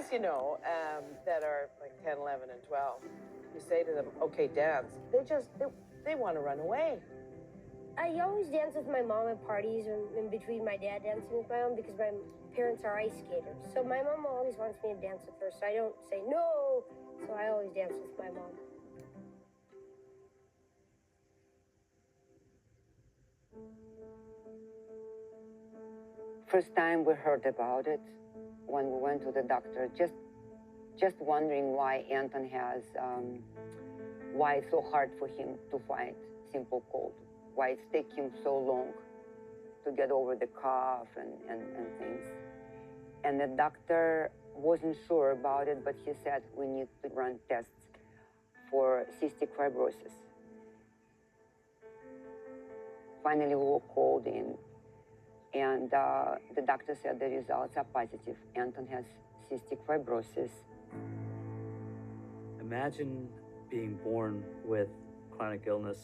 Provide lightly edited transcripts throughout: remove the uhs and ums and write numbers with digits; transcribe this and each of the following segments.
kids, you know, that are like 10, 11, and 12, you say to them, okay, dance. They want to run away. I always dance with my mom at parties and in between my dad dancing with my mom because my parents are ice skaters. So my mom always wants me to dance with her, so I don't say no. So I always dance with my mom. First time we heard about it, when we went to the doctor, just wondering why Anton has, why it's so hard for him to find simple cold, why it's taking him so long to get over the cough and things. And the doctor wasn't sure about it, but he said we need to run tests for cystic fibrosis. Finally, we were called in, and the doctor said the results are positive. Anton has cystic fibrosis. Imagine being born with chronic illness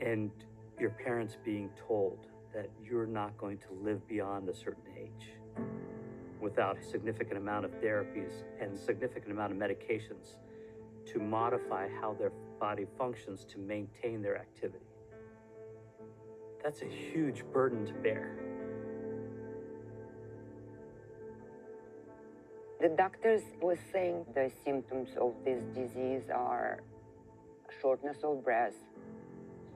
and your parents being told that you're not going to live beyond a certain age without a significant amount of therapies and significant amount of medications to modify how their body functions to maintain their activity. That's a huge burden to bear. The doctors were saying the symptoms of this disease are shortness of breath,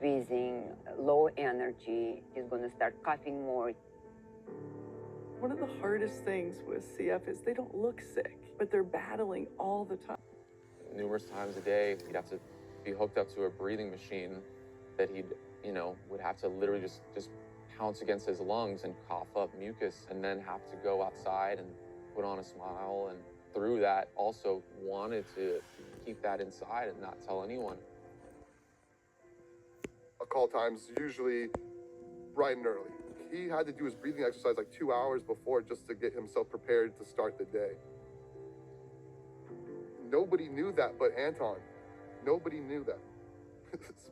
wheezing, low energy. He's going to start coughing more. One of the hardest things with CF is they don't look sick, but they're battling all the time. Numerous times a day, he'd have to be hooked up to a breathing machine that he'd, would have to literally just pounce against his lungs and cough up mucus, and then have to go outside and put on a smile, and through that also wanted to keep that inside and not tell anyone. A call time's usually bright and early. He had to do his breathing exercise like 2 hours before just to get himself prepared to start the day. Nobody knew that but Anton. Nobody knew that.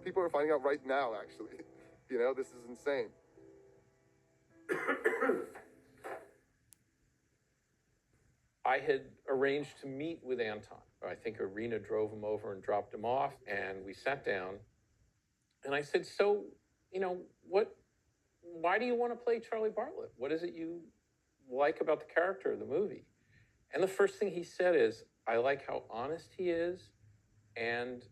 People are finding out right now, actually. This is insane. I had arranged to meet with Anton. I think Irina drove him over and dropped him off, and we sat down. And I said, so, why do you want to play Charlie Bartlett? What is it you like about the character of the movie? And the first thing he said is, I like how honest he is and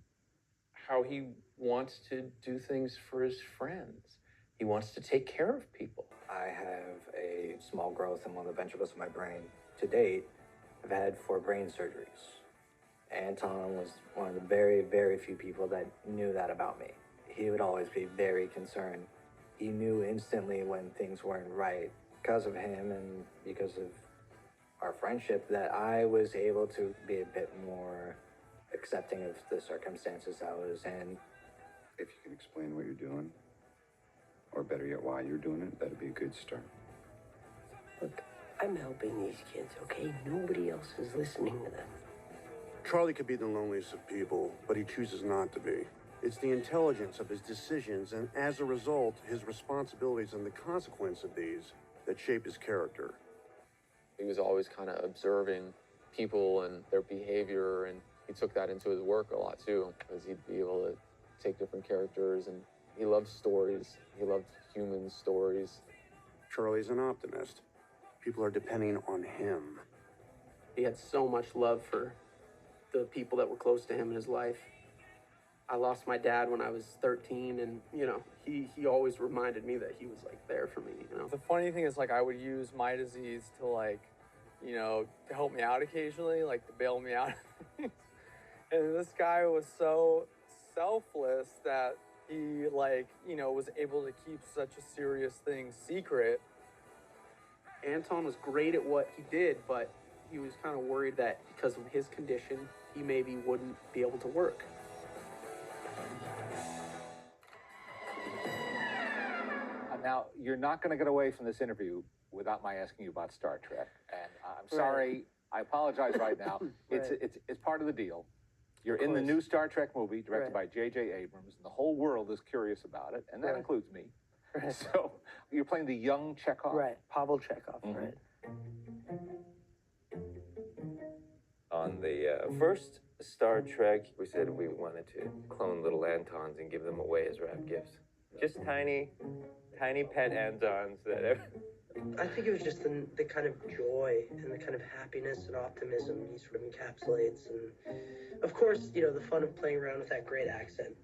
how he wants to do things for his friends. He wants to take care of people. I have a small growth in one of the ventricles of my brain. To date, I've had 4 brain surgeries. Anton was one of the very, very few people that knew that about me. He would always be very concerned. He knew instantly when things weren't right. Because of him and because of our friendship, that I was able to be a bit more accepting of the circumstances I was in. If you can explain what you're doing, or better yet, why you're doing it, that'd be a good start. Look, I'm helping these kids, okay? Nobody else is listening to them. Charlie could be the loneliest of people, but he chooses not to be. It's the intelligence of his decisions, and as a result, his responsibilities and the consequence of these that shape his character. He was always kind of observing people and their behavior, and he took that into his work a lot too, because he'd be able to take different characters, and he loved stories. He loved human stories. Charlie's an optimist. People are depending on him. He had so much love for the people that were close to him in his life. I lost my dad when I was 13, and, he always reminded me that he was, there for me, The funny thing is, I would use my disease to, to help me out occasionally, to bail me out. And this guy was so selfless that he, was able to keep such a serious thing secret. Anton was great at what he did, but he was kind of worried that because of his condition, he maybe wouldn't be able to work. Now, you're not going to get away from this interview without my asking you about Star Trek. And I'm sorry, I apologize right now. It's part of the deal. You're in the new Star Trek movie directed by J.J. Abrams, and the whole world is curious about it, and that includes me. Right. So you're playing the young Chekhov. Right, Pavel Chekhov, right. On the first Star Trek, we said we wanted to clone little Antons and give them away as wrap gifts. Just tiny pet Antons that I think it was just the kind of joy and the kind of happiness and optimism he sort of encapsulates. And of course, the fun of playing around with that great accent.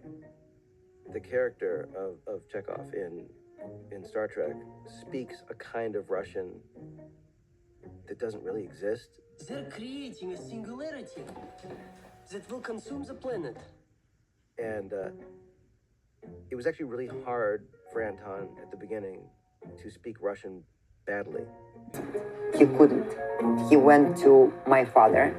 The character of Chekhov in Star Trek speaks a kind of Russian that doesn't really exist. They're creating a singularity that will consume the planet. And it was actually really hard for Anton at the beginning to speak Russian badly. He couldn't. He went to my father,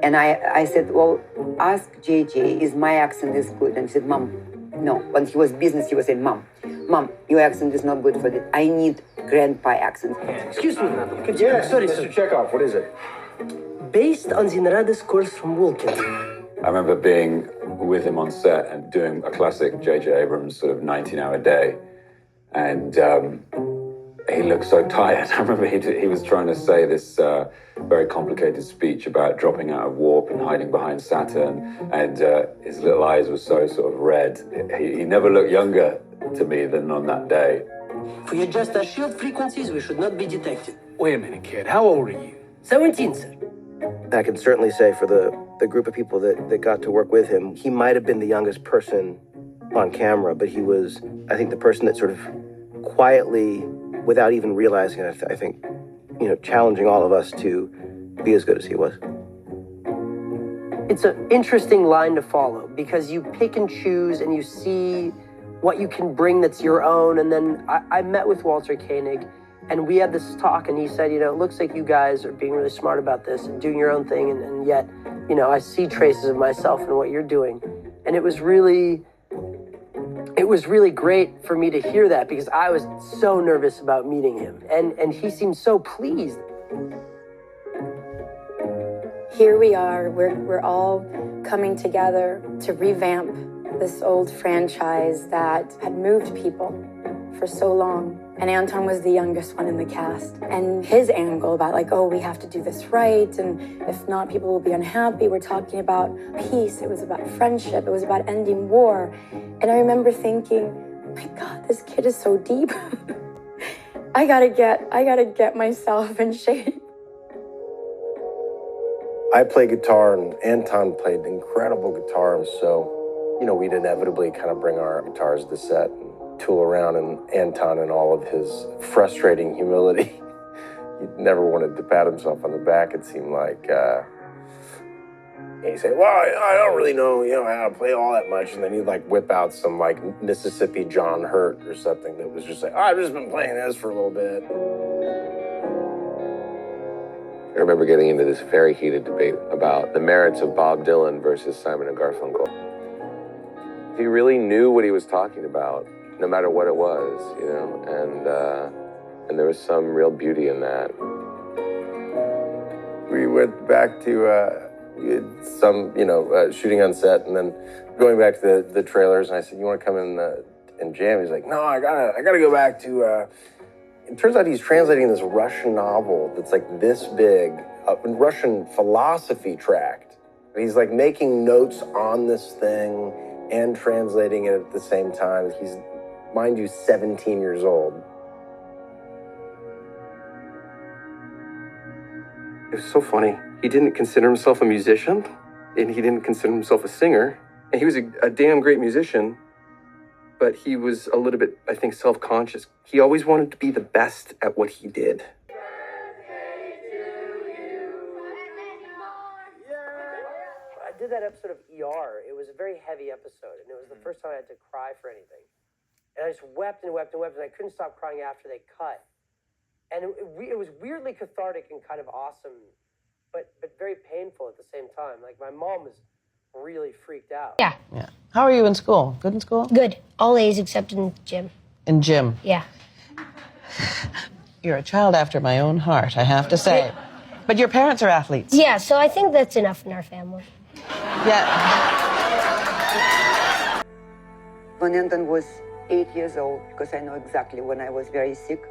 and I said, well, ask JJ, is my accent is good? And he said, Mom, no. When he was business, he was saying, Mom, your accent is not good for this. I need grandpa accent. Excuse me. Sorry, Mr. Chekhov, what is it? Based on the Narada's course from Vulcan. I remember being with him on set and doing a classic J.J. Abrams sort of 19-hour day. And he looked so tired. I remember he was trying to say this very complicated speech about dropping out of warp and hiding behind Saturn. And his little eyes were so sort of red. He never looked younger to me than on that day. If we adjust our shield frequencies, we should not be detected. Wait a minute, kid. How old are you? 17, sir. I can certainly say for the group of people that got to work with him, he might have been the youngest person on camera, but he was, I think, the person that sort of quietly, without even realizing it, I think, challenging all of us to be as good as he was. It's an interesting line to follow because you pick and choose and you see what you can bring that's your own. And then I met with Walter Koenig and we had this talk and he said, it looks like you guys are being really smart about this and doing your own thing. And yet, I see traces of myself in what you're doing. And it was really great for me to hear that because I was so nervous about meeting him. And he seemed so pleased. Here we are, we're all coming together to revamp this old franchise that had moved people for so long. And Anton was the youngest one in the cast. And his angle about we have to do this right, and if not, people will be unhappy. We're talking about peace, it was about friendship, it was about ending war. And I remember thinking, my God, this kid is so deep. I gotta get myself in shape. I play guitar and Anton played incredible guitar, and so, we'd inevitably kind of bring our guitars to set and tool around, and Anton in all of his frustrating humility, he never wanted to pat himself on the back, it seemed like. He'd say, well, I don't really know, how to play all that much, and then he'd whip out some Mississippi John Hurt or something that was just I've just been playing this for a little bit. I remember getting into this very heated debate about the merits of Bob Dylan versus Simon and Garfunkel. He really knew what he was talking about, no matter what it was, and there was some real beauty in that. We went back to we had some, shooting on set, and then going back to the trailers, and I said, you want to come in and jam? He's like, no, I gotta go back to, it turns out he's translating this Russian novel that's this big, a Russian philosophy tract. He's making notes on this thing and translating it at the same time. He's, mind you, 17 years old. It was so funny. He didn't consider himself a musician, and he didn't consider himself a singer. And he was a damn great musician, but he was a little bit, I think, self-conscious. He always wanted to be the best at what he did. I did that episode of ER. It was a very heavy episode, and it was the first time I had to cry for anything. And I just wept and wept and wept, and I couldn't stop crying after they cut. And it was weirdly cathartic and kind of awesome, but very painful at the same time. My mom was really freaked out. Yeah. How are you in school? Good in school? Good. All A's except in gym. In gym? Yeah. You're a child after my own heart, I have to say. But your parents are athletes. Yeah, so I think that's enough in our family. Yeah. When Anton was 8 years old, because I know exactly when I was very sick,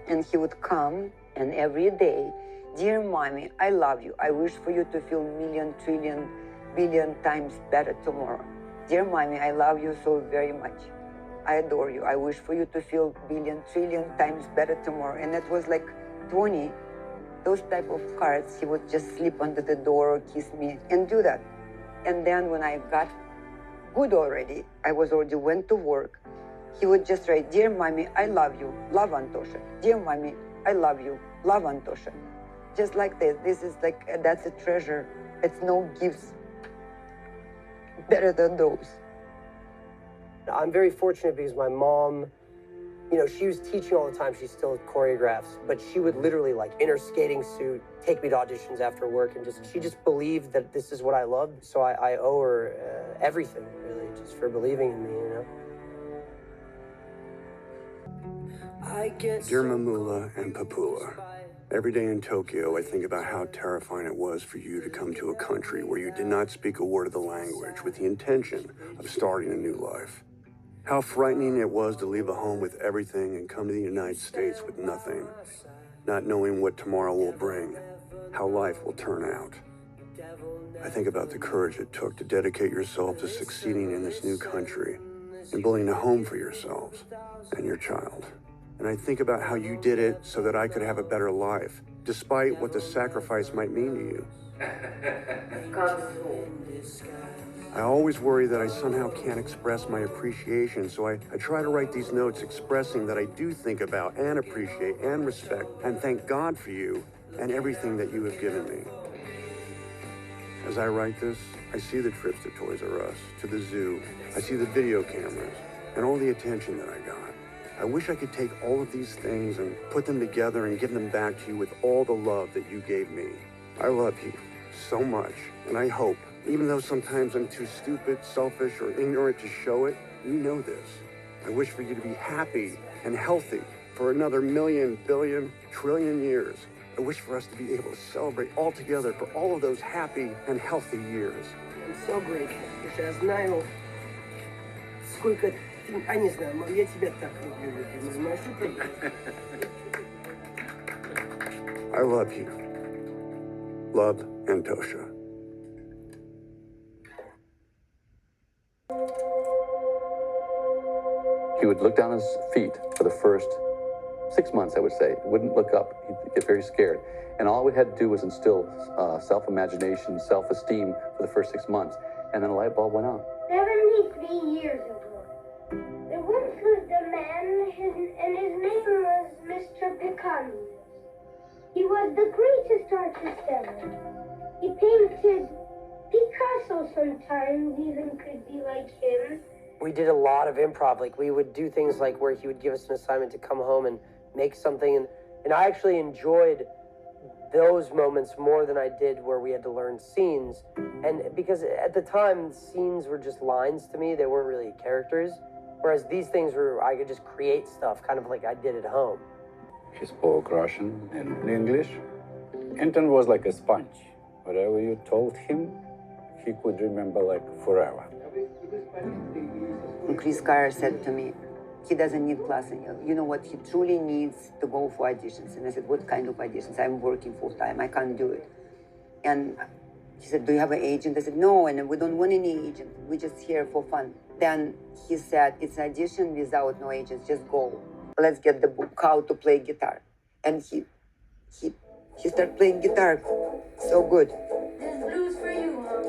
and he would come, and every day Dear mommy, I love you. I wish for you to feel million, trillion, billion times better tomorrow. Dear mommy, I love you so very much. I adore you. I wish for you to feel billion, trillion times better tomorrow. And that was like 20. Those type of cards, he would just slip under the door or kiss me and do that. And then when I got good already, I was already went to work, he would just write, Dear mommy, I love you, love Antosha. Dear mommy, I love you, love Antosha. Just like this. This is like, that's a treasure. It's no gifts better than those. I'm very fortunate because my mom, you know, she was teaching all the time. She still choreographs, but she would literally, like, in her skating suit, take me to auditions after work, and she just believed that this is what I loved. So I owe her everything, really, just for believing in me, you know. Dear Mamoola and Papoola, every day in Tokyo, I think about how terrifying it was for you to come to a country where you did not speak a word of the language with the intention of starting a new life. How frightening it was to leave a home with everything and come to the United States with nothing, not knowing what tomorrow will bring, how life will turn out. I think about the courage it took to dedicate yourself to succeeding in this new country and building a home for yourselves and your child. And I think about how you did it so that I could have a better life, despite what the sacrifice might mean to you. I always worry that I somehow can't express my appreciation, so I try to write these notes expressing that I do think about and appreciate and respect and thank God for you and everything that you have given me. As I write this, I see the trips to Toys R Us, to the zoo. I see the video cameras and all the attention that I got. I wish I could take all of these things and put them together and give them back to you with all the love that you gave me. I love you so much, and I hope, even though sometimes I'm too stupid, selfish, or ignorant to show it, you know this. I wish for you to be happy and healthy for another million, billion, trillion years. I wish for us to be able to celebrate all together for all of those happy and healthy years. I'm so grateful. Я знаю, сколько... А не знаю, мам, я тебя так люблю, ты знаешь, это... I love you. Love, Antosha. He would look down his feet for the first 6 months, I would say. Wouldn't look up. He'd get very scared. And all we had to do was instill self-imagination, self-esteem for the first 6 months. And then a light bulb went on. 73 years ago, there once lived a man, and his name was Mr. Picanus. He was the greatest artist ever. He painted Picasso sometimes, even could be like him. We did a lot of improv. Like, we would do things like where he would give us an assignment to come home and make something. And I actually enjoyed those moments more than I did where we had to learn scenes. And because at the time, scenes were just lines to me. They weren't really characters. Whereas these things were, I could just create stuff kind of like I did at home. He spoke Russian and English. Anton was like a sponge. Whatever you told him, he could remember like forever. Chris Carr said to me, he doesn't need classes. You know what he truly needs to go for auditions. And I said, what kind of auditions? I'm working full time. I can't do it. And he said, do you have an agent? I said, no, and we don't want any agent. We're just here for fun. Then he said, it's an audition without no agents. Just go. Let's get the book, How to Play Guitar. And he started playing guitar so good. This blues for you, Mom.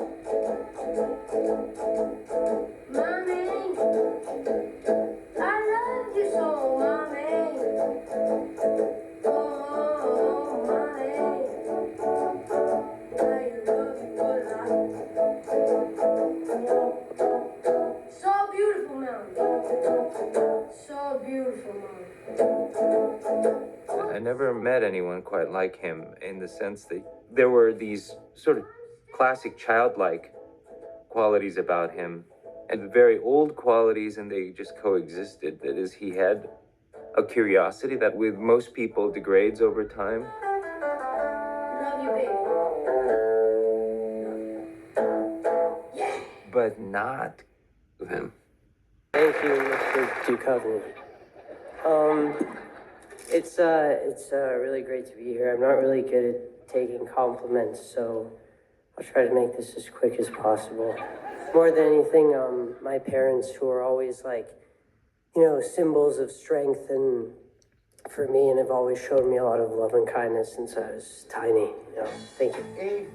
Mommy, I love you so, Mommy. Oh, Mommy, I love you a lot. So beautiful, Mommy. So beautiful, Mom. I never met anyone quite like him in the sense that there were these sort of classic childlike qualities about him and very old qualities, and they just coexisted. That is, he had a curiosity that with most people degrades over time. Love you, baby. Yeah. But not with him. Thank you, Mr. Duchovny. It's really great to be here. I'm not really good at taking compliments, so I'll try to make this as quick as possible. More than anything, my parents, who are always like, you know, symbols of strength and for me, and have always shown me a lot of love and kindness since I was tiny. You know, thank you.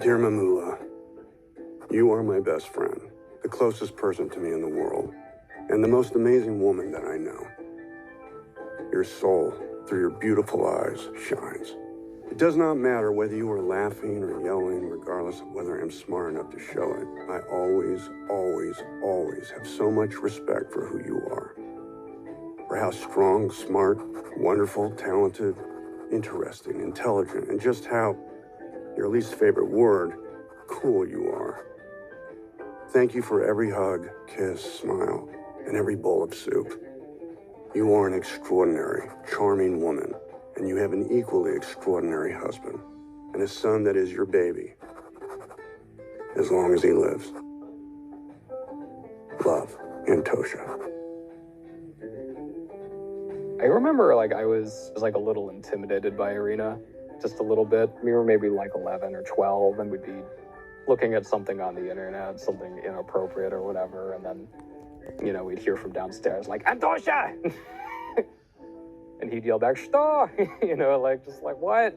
Dear Mamoola, you are my best friend, the closest person to me in the world, and the most amazing woman that I know. Your soul, through your beautiful eyes, shines. It does not matter whether you are laughing or yelling, regardless of whether I'm smart enough to show it. I always, always, always have so much respect for who you are. For how strong, smart, wonderful, talented, interesting, intelligent, and just how, your least favorite word, cool you are. Thank you for every hug, kiss, smile, and every bowl of soup. You are an extraordinary, charming woman, and you have an equally extraordinary husband, and a son that is your baby, as long as he lives. Love, Antosha. I remember I was a little intimidated by Irina, just a little bit. We were maybe 11 or 12, and we'd be looking at something on the internet, something inappropriate or whatever, and then, you know, we'd hear from downstairs, Antosha! And he'd yell back, "Что?" You know, what?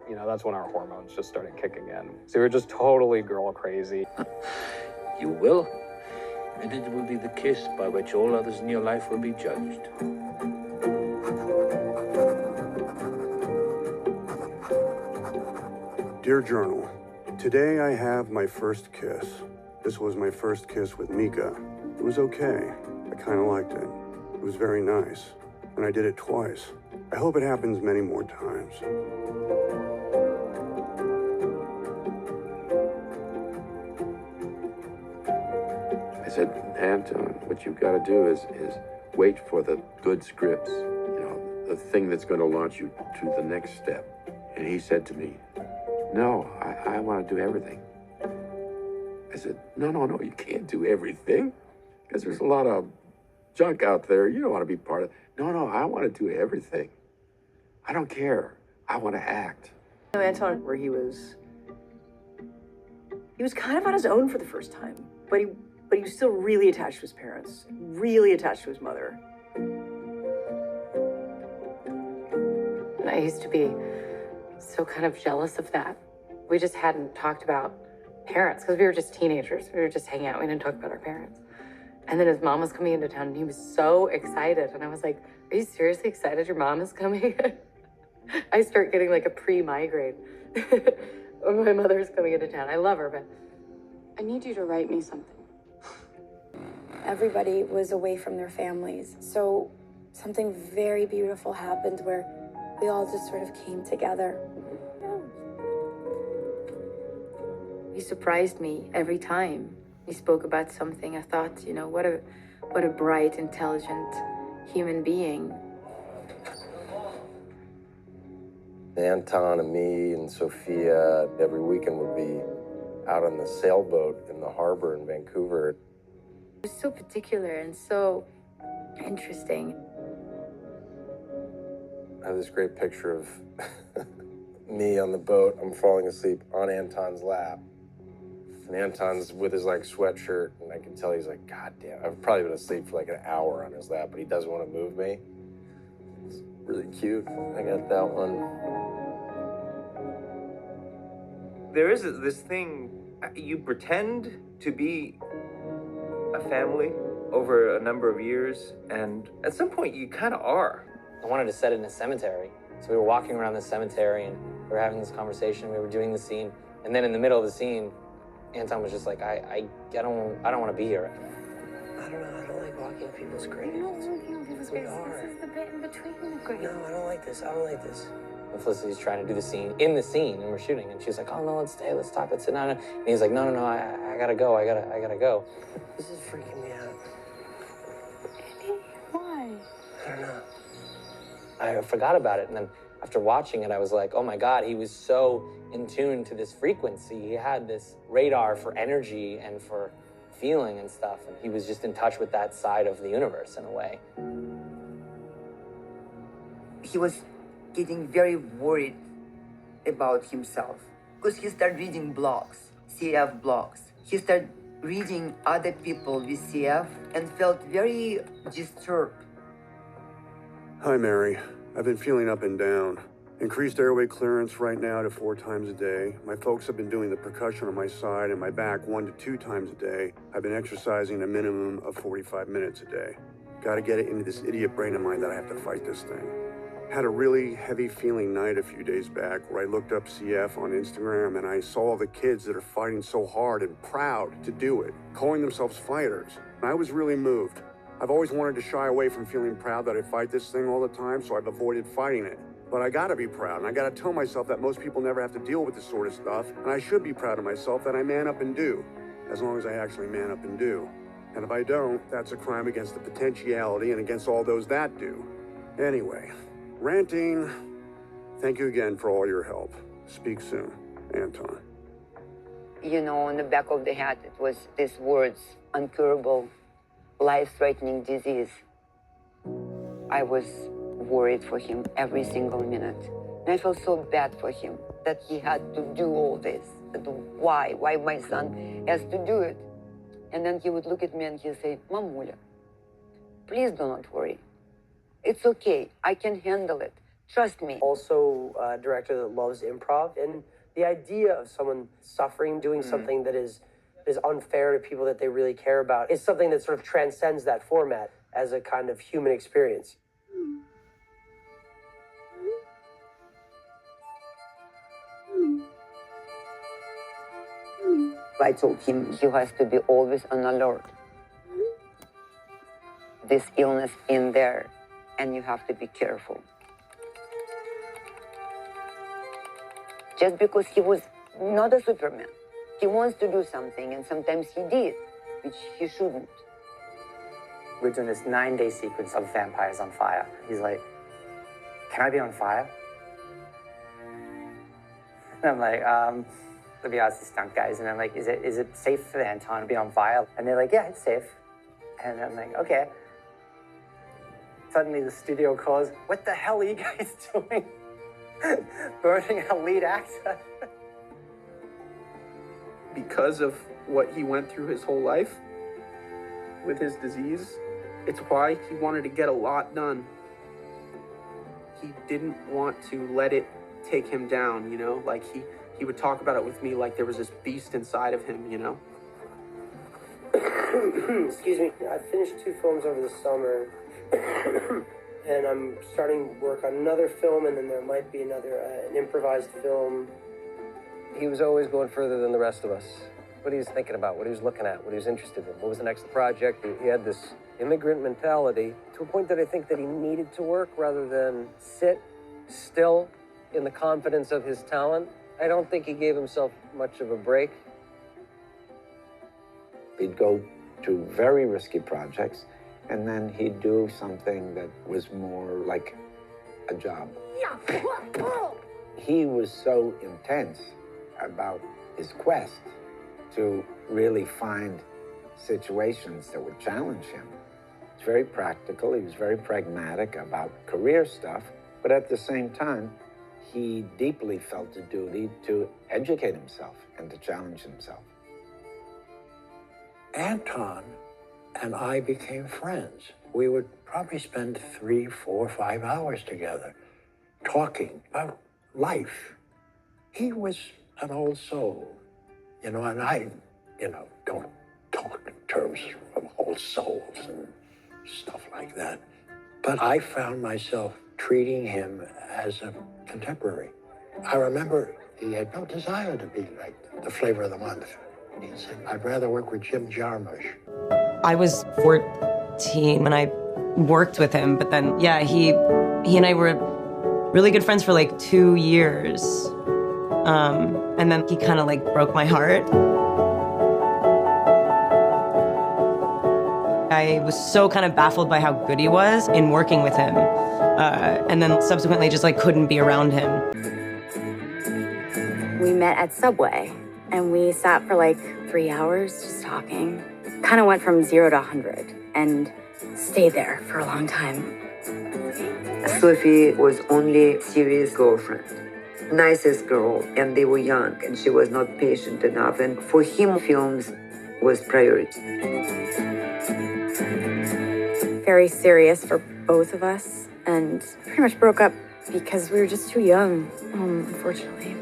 You know, that's when our hormones just started kicking in. So we were just totally girl crazy. You will, and it will be the kiss by which all others in your life will be judged. Dear Journal, today I have my first kiss. This was my first kiss with Mika. It was okay. I kind of liked it. It was very nice. And I did it twice. I hope it happens many more times. I said, Anton, what you've got to do is wait for the good scripts, you know, the thing that's going to launch you to the next step. And he said to me, no, I want to do everything. I said, no, you can't do everything, because there's a lot of junk out there. You don't want to be part of it. No, I want to do everything. I don't care. I want to act. Anton, where he was kind of on his own for the first time, but he was still really attached to his parents, really attached to his mother. And I used to be so kind of jealous of that. We just hadn't talked about parents because we were just teenagers. We were just hanging out. We didn't talk about our parents. And then his mom was coming into town and he was so excited. And I was like, are you seriously excited your mom is coming? I start getting a pre-migraine when my mother's coming into town. I love her, but I need you to write me something. Everybody was away from their families. So something very beautiful happened where we all just sort of came together. He surprised me every time he spoke about something. I thought, you know, what a bright, intelligent human being. Anton and me and Sophia every weekend would be out on the sailboat in the harbor in Vancouver. It was so particular and so interesting. I have this great picture of me on the boat. I'm falling asleep on Anton's lap. And Anton's with his sweatshirt, and I can tell he's God damn. I've probably been asleep for an hour on his lap, but he doesn't want to move me. It's really cute. I got that one. There is this thing, you pretend to be a family over a number of years, and at some point you kind of are. I wanted to set it in a cemetery. So we were walking around the cemetery and we were having this conversation, we were doing the scene, and then in the middle of the scene, Anton was just I don't want to be here. I don't like walking on people's graves. No, walking on people's graves. This is the bit in between the graves. No, I don't like this. And Felicity's trying to do the scene, and we're shooting, and she's like, oh no, let's stay, let's talk, let's sit down. And he's like, no, I gotta go, I gotta go. This is freaking me out. Why? I don't know. I forgot about it, and then after watching it, I was like, oh my God, he was so in tune to this frequency. He had this radar for energy and for feeling and stuff. And he was just in touch with that side of the universe in a way. He was getting very worried about himself because he started reading blogs, CF blogs. He started reading other people with CF and felt very disturbed. Hi, Mary. I've been feeling up and down. Increased airway clearance right now to 4 times a day. My folks have been doing the percussion on my side and my back 1 to 2 times a day. I've been exercising a minimum of 45 minutes a day. Got to get it into this idiot brain of mine that I have to fight this thing. Had a really heavy feeling night a few days back where I looked up CF on Instagram and I saw the kids that are fighting so hard and proud to do it, calling themselves fighters. And I was really moved. I've always wanted to shy away from feeling proud that I fight this thing all the time, so I've avoided fighting it. But I gotta be proud, and I gotta tell myself that most people never have to deal with this sort of stuff, and I should be proud of myself that I man up and do, as long as I actually man up and do. And if I don't, that's a crime against the potentiality and against all those that do. Anyway, ranting. Thank you again for all your help. Speak soon, Anton. You know, on the back of the hat, it was these words, incurable, life-threatening disease. I was worried for him every single minute. And I felt so bad for him that he had to do all this. Why my son has to do it? And then he would look at me and he'd say, Mamoola, please do not worry. It's okay, I can handle it. Trust me. Also a director that loves improv, and the idea of someone suffering, doing something that is unfair to people that they really care about is something that sort of transcends that format as a kind of human experience. I told him he has to be always on alert. This illness in there, and you have to be careful. Just because he was not a Superman, he wants to do something, and sometimes he did, which he shouldn't. We're doing this 9-day sequence of vampires on fire. He's like, can I be on fire? And I'm like, let me ask the stunt guys. And I'm like, is it safe for Anton to be on fire? And they're like, yeah, it's safe. And I'm like, okay. Suddenly the studio calls, what the hell are you guys doing? Burning our lead actor. Because of what he went through his whole life with his disease, it's why he wanted to get a lot done. He didn't want to let it take him down, you know? Like he would talk about it with me like there was this beast inside of him, you know? Excuse me. I finished 2 films over the summer. And I'm starting work on another film, and then there might be another, an improvised film. He was always going further than the rest of us. What he was thinking about, what he was looking at, what he was interested in, what was the next project. He had this immigrant mentality to a point that I think that he needed to work rather than sit still in the confidence of his talent. I don't think he gave himself much of a break. He'd go to very risky projects, and then he'd do something that was more like a job. He was so intense about his quest to really find situations that would challenge him. He's very practical, he was very pragmatic about career stuff, but at the same time, he deeply felt a duty to educate himself and to challenge himself. Anton and I became friends. We would probably spend 3, 4, 5 hours together talking about life. He was an old soul, you know, and I, don't talk in terms of old souls and stuff like that. But I found myself treating him as a contemporary. I remember he had no desire to be like the flavor of the month. He said, I'd rather work with Jim Jarmusch. I was 14 when I worked with him, but then, yeah, he and I were really good friends for like 2 years. And then he kind of like broke my heart. I was so kind of baffled by how good he was in working with him. and then subsequently just like couldn't be around him. We met at Subway, and we sat for like 3 hours just talking. Kind of went from 0 to 100 and stayed there for a long time. Sophie was only serious girlfriend, nicest girl, and they were young, and she was not patient enough. And for him, films was priority. Very serious for both of us, and pretty much broke up because we were just too young, unfortunately.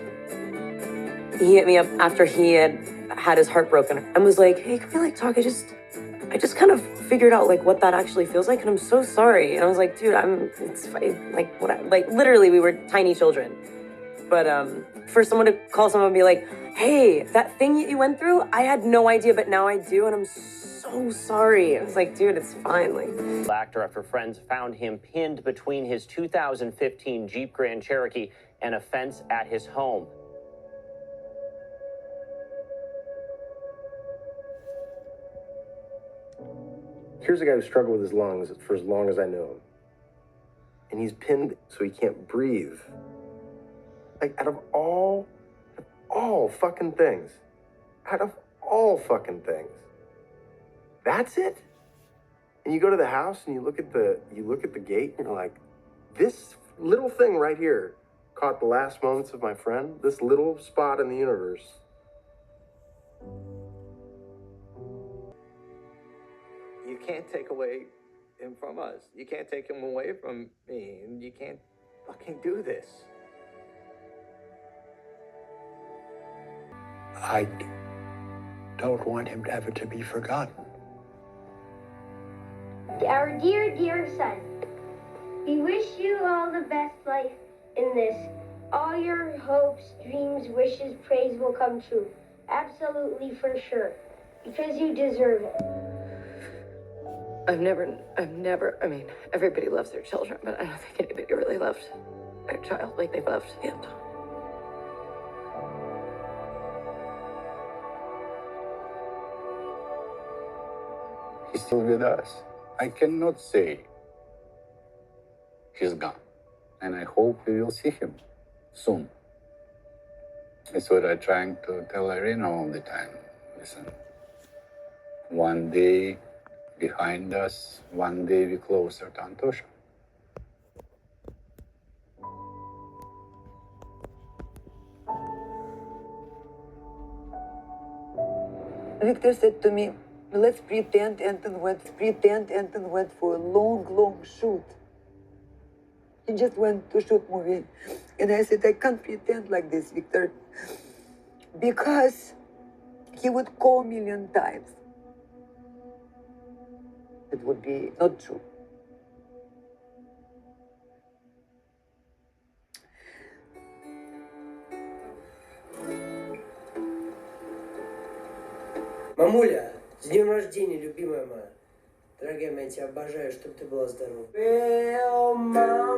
He hit me up after he had his heart broken and was like, hey, can we like talk? I just kind of figured out like what that actually feels like, and I'm so sorry. And I was like, dude, it's fine. Like like literally we were tiny children. But for someone to call someone and be like, hey, that thing that you went through, I had no idea, but now I do, and I'm so sorry. I was like, dude, it's fine. Like, Actor after friends found him pinned between his 2015 Jeep Grand Cherokee and a fence at his home. Here's a guy who struggled with his lungs for as long as I knew him. And he's pinned so he can't breathe. Like, out of all fucking things, that's it? And you go to the house and you look at the gate and you're like, this little thing right here caught the last moments of my friend, this little spot in the universe. You can't take away him from us. You can't take him away from me. And you can't fucking do this. I don't want him ever to be forgotten. Our dear, dear son, we wish you all the best life in this. All your hopes, dreams, wishes, praise will come true. Absolutely for sure. Because you deserve it. I've never, I mean, everybody loves their children, but I don't think anybody really loved their child like they loved Anton. He's still with us. I cannot say he's gone. And I hope we will see him soon. It's what I'm trying to tell Irina all the time. Listen, one day behind us, one day we're closer to Antosha. Victor said to me, let's pretend Anton went for a long, long shoot. He just went to shoot movie. And I said, I can't pretend like this, Victor. Because he would call a million times. It would be not true. Мамуля, с днем рождения, любимая моя. Дорогая моя, я тебя обожаю, чтобы ты была здорова. Well, mama,